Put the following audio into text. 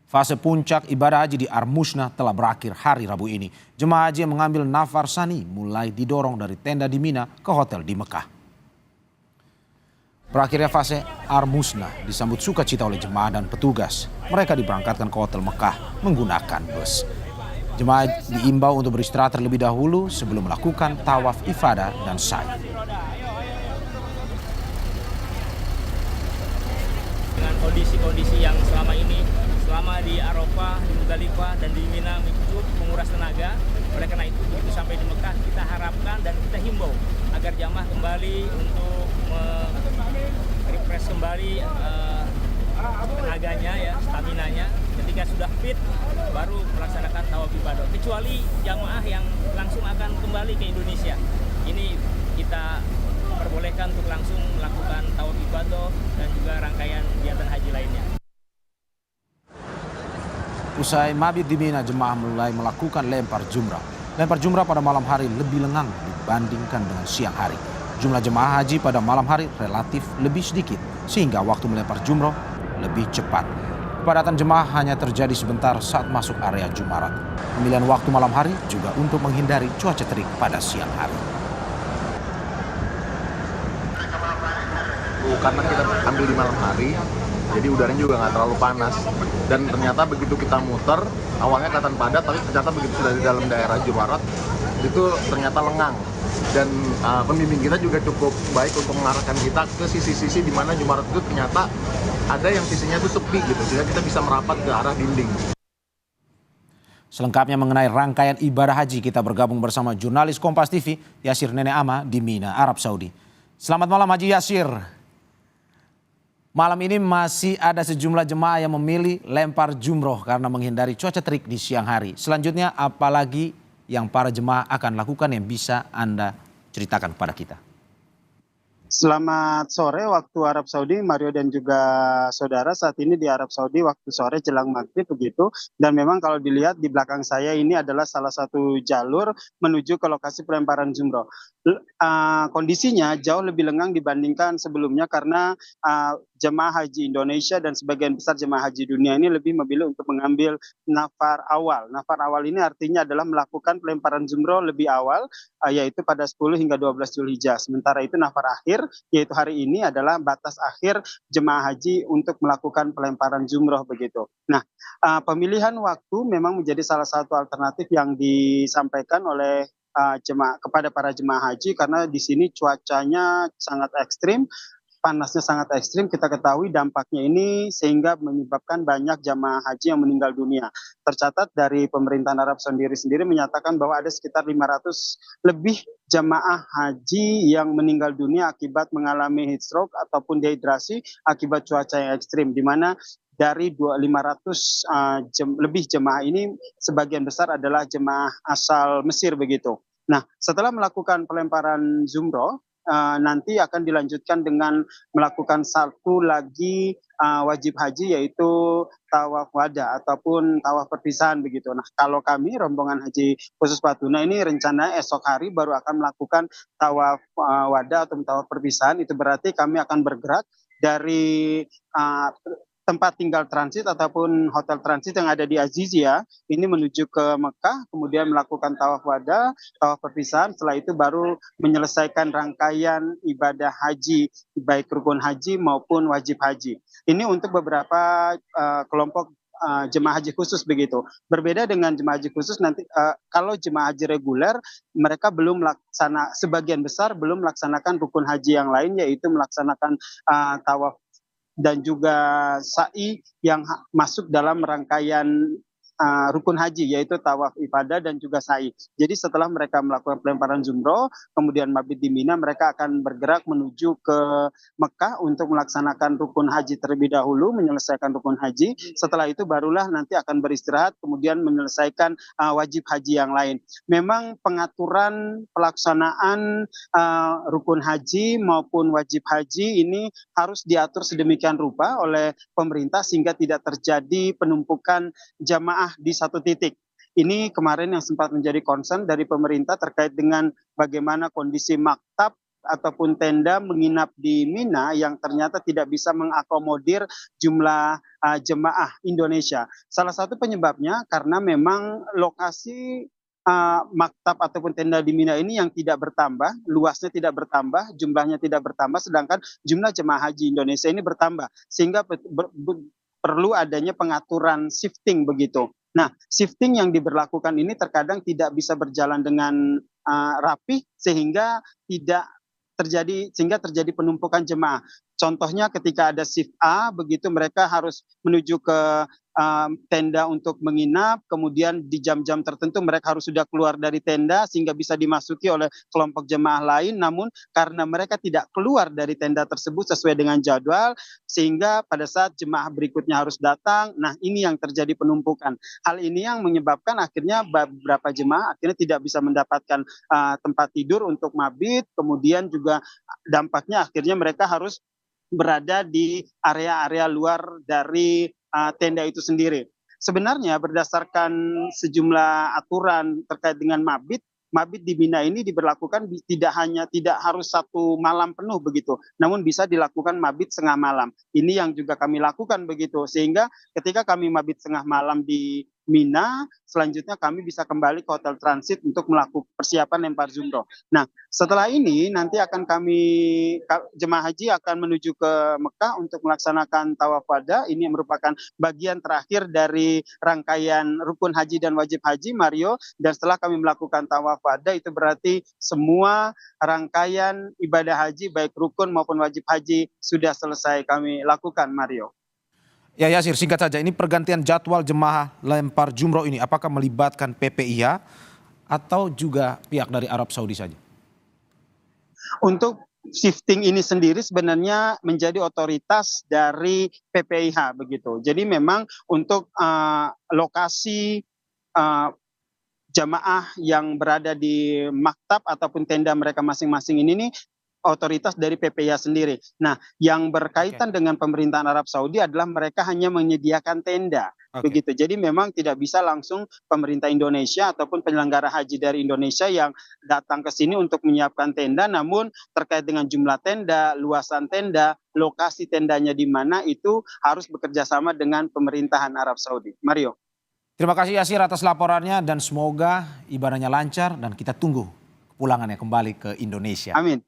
Fase puncak ibadah haji di Ar-Musnah telah berakhir hari Rabu ini. Jemaah haji yang mengambil nafar sani mulai didorong dari tenda di Mina ke hotel di Mekah. Berakhirnya fase Ar-Musnah disambut sukacita oleh jemaah dan petugas. Mereka diberangkatkan ke hotel Mekah menggunakan bus. Jemaah diimbau untuk beristirahat terlebih dahulu sebelum melakukan tawaf ifadah dan sa'i. Dengan kondisi-kondisi yang selama di Arafah, di Muzdalifah, dan di Mina cukup menguras tenaga. Oleh karena itu begitu sampai di Mekah kita harapkan dan kita himbau agar jamaah kembali untuk refresh kembali tenaganya, ya, staminanya. Ketika sudah fit baru melaksanakan tawaf ibadah. Kecuali jamaah yang langsung akan kembali ke Indonesia. Ini kita perbolehkan untuk langsung melakukan tawaf ibadah dan juga rangkaian kegiatan haji lainnya. Usai mabit di Mina, jemaah mulai melakukan lempar jumrah. Lempar jumrah pada malam hari lebih lengang dibandingkan dengan siang hari. Jumlah jemaah haji pada malam hari relatif lebih sedikit, sehingga waktu melempar jumrah lebih cepat. Kepadatan jemaah hanya terjadi sebentar saat masuk area Jumarat. Pemilihan waktu malam hari juga untuk menghindari cuaca terik pada siang hari. Karena kita ambil di malam hari, jadi udaranya juga nggak terlalu panas. Dan ternyata begitu kita muter, awalnya kelihatan padat, tapi ternyata begitu sudah di dalam daerah Jumarat, itu ternyata lengang. Dan pembimbing kita juga cukup baik untuk mengarahkan kita ke sisi-sisi di mana Jumarat itu ternyata ada yang sisinya itu sepi gitu, sehingga kita bisa merapat ke arah dinding. Selengkapnya mengenai rangkaian ibadah haji, kita bergabung bersama jurnalis Kompas TV, Yasir Nenek Ama di Mina, Arab Saudi. Selamat malam Haji Yasir. Malam ini masih ada sejumlah jemaah yang memilih lempar jumroh karena menghindari cuaca terik di siang hari. Selanjutnya apalagi yang para jemaah akan lakukan yang bisa Anda ceritakan kepada kita? Selamat sore waktu Arab Saudi, Mario dan juga saudara. Saat ini di Arab Saudi waktu sore jelang maghrib begitu. Dan memang kalau dilihat di belakang saya ini adalah salah satu jalur menuju ke lokasi pelemparan jumroh. Kondisinya jauh lebih lengang dibandingkan sebelumnya karena jemaah haji Indonesia dan sebagian besar jemaah haji dunia ini lebih memilih untuk mengambil nafar awal. Nafar awal ini artinya adalah melakukan pelemparan jumroh lebih awal, yaitu pada 10 hingga 12 Zulhijjah. Sementara itu nafar akhir, yaitu hari ini adalah batas akhir jemaah haji untuk melakukan pelemparan jumroh begitu. Nah, pemilihan waktu memang menjadi salah satu alternatif yang disampaikan oleh kepada para jemaah haji karena di sini cuacanya sangat ekstrim. Panasnya sangat ekstrim, kita ketahui dampaknya ini sehingga menyebabkan banyak jamaah haji yang meninggal dunia. Tercatat dari pemerintahan Arab sendiri menyatakan bahwa ada sekitar 500 lebih jamaah haji yang meninggal dunia akibat mengalami heat stroke ataupun dehidrasi akibat cuaca yang ekstrim, di mana dari 500 lebih jemaah ini sebagian besar adalah jemaah asal Mesir begitu. Nah, setelah melakukan pelemparan jumroh, nanti akan dilanjutkan dengan melakukan satu lagi wajib haji, yaitu tawaf wada ataupun tawaf perpisahan begitu. Nah, kalau kami rombongan haji khusus Patuna ini rencana esok hari baru akan melakukan tawaf wada atau tawaf perpisahan. Itu berarti kami akan bergerak dari tempat tinggal transit ataupun hotel transit yang ada di Azizia ini menuju ke Mekah, kemudian melakukan tawaf wada, tawaf perpisahan. Setelah itu baru menyelesaikan rangkaian ibadah haji, baik rukun haji maupun wajib haji. Ini untuk beberapa kelompok jemaah haji khusus begitu. Berbeda dengan jemaah haji khusus nanti kalau jemaah haji reguler mereka belum sebagian besar belum melaksanakan rukun haji yang lain, yaitu melaksanakan tawaf dan juga sa'i yang masuk dalam rangkaian rukun haji, yaitu tawaf ibadah dan juga sa'i. Jadi setelah mereka melakukan pelemparan jumroh, kemudian mabit di Mina, mereka akan bergerak menuju ke Mekah untuk melaksanakan rukun haji terlebih dahulu, menyelesaikan rukun haji. Setelah itu barulah nanti akan beristirahat, kemudian menyelesaikan wajib haji yang lain. Memang pengaturan pelaksanaan rukun haji maupun wajib haji ini harus diatur sedemikian rupa oleh pemerintah sehingga tidak terjadi penumpukan jamaah di satu titik. Ini kemarin yang sempat menjadi concern dari pemerintah terkait dengan bagaimana kondisi maktab ataupun tenda menginap di Mina yang ternyata tidak bisa mengakomodir jumlah jemaah Indonesia. Salah satu penyebabnya karena memang lokasi maktab ataupun tenda di Mina ini yang tidak bertambah, luasnya tidak bertambah, jumlahnya tidak bertambah, sedangkan jumlah jemaah haji Indonesia ini bertambah, sehingga perlu adanya pengaturan shifting begitu. Nah, shifting yang diberlakukan ini terkadang tidak bisa berjalan dengan rapih sehingga terjadi penumpukan jemaah. Contohnya ketika ada shift A begitu mereka harus menuju ke tenda untuk menginap, kemudian di jam-jam tertentu mereka harus sudah keluar dari tenda sehingga bisa dimasuki oleh kelompok jemaah lain, namun karena mereka tidak keluar dari tenda tersebut sesuai dengan jadwal sehingga pada saat jemaah berikutnya harus datang, nah ini yang terjadi penumpukan. Hal ini yang menyebabkan akhirnya beberapa jemaah akhirnya tidak bisa mendapatkan tempat tidur untuk mabit, kemudian juga dampaknya akhirnya mereka harus berada di area-area luar dari tenda itu sendiri. Sebenarnya berdasarkan sejumlah aturan terkait dengan mabit di Mina ini diberlakukan tidak harus 1 malam penuh begitu, namun bisa dilakukan mabit setengah malam. Ini yang juga kami lakukan begitu, sehingga ketika kami mabit setengah malam di Mina, selanjutnya kami bisa kembali ke hotel transit untuk melakukan persiapan lempar jumroh. Nah, setelah ini nanti jemaah haji akan menuju ke Mekah untuk melaksanakan tawaf wada. Ini merupakan bagian terakhir dari rangkaian rukun haji dan wajib haji, Mario. Dan setelah kami melakukan tawaf wada, itu berarti semua rangkaian ibadah haji baik rukun maupun wajib haji sudah selesai kami lakukan, Mario. Ya Yasir, singkat saja, ini pergantian jadwal jemaah lempar jumroh ini apakah melibatkan PPIH atau juga pihak dari Arab Saudi saja? Untuk shifting ini sendiri sebenarnya menjadi otoritas dari PPIH begitu. Jadi memang untuk lokasi jamaah yang berada di maktab ataupun tenda mereka masing-masing ini nih otoritas dari PPIH sendiri. Nah, yang berkaitan dengan pemerintahan Arab Saudi adalah mereka hanya menyediakan tenda. Begitu. Jadi memang tidak bisa langsung pemerintah Indonesia ataupun penyelenggara haji dari Indonesia yang datang ke sini untuk menyiapkan tenda, namun terkait dengan jumlah tenda, luasan tenda, lokasi tendanya di mana itu harus bekerja sama dengan pemerintahan Arab Saudi. Mario. Terima kasih Yasir atas laporannya dan semoga ibadahnya lancar dan kita tunggu kepulangannya kembali ke Indonesia. Amin.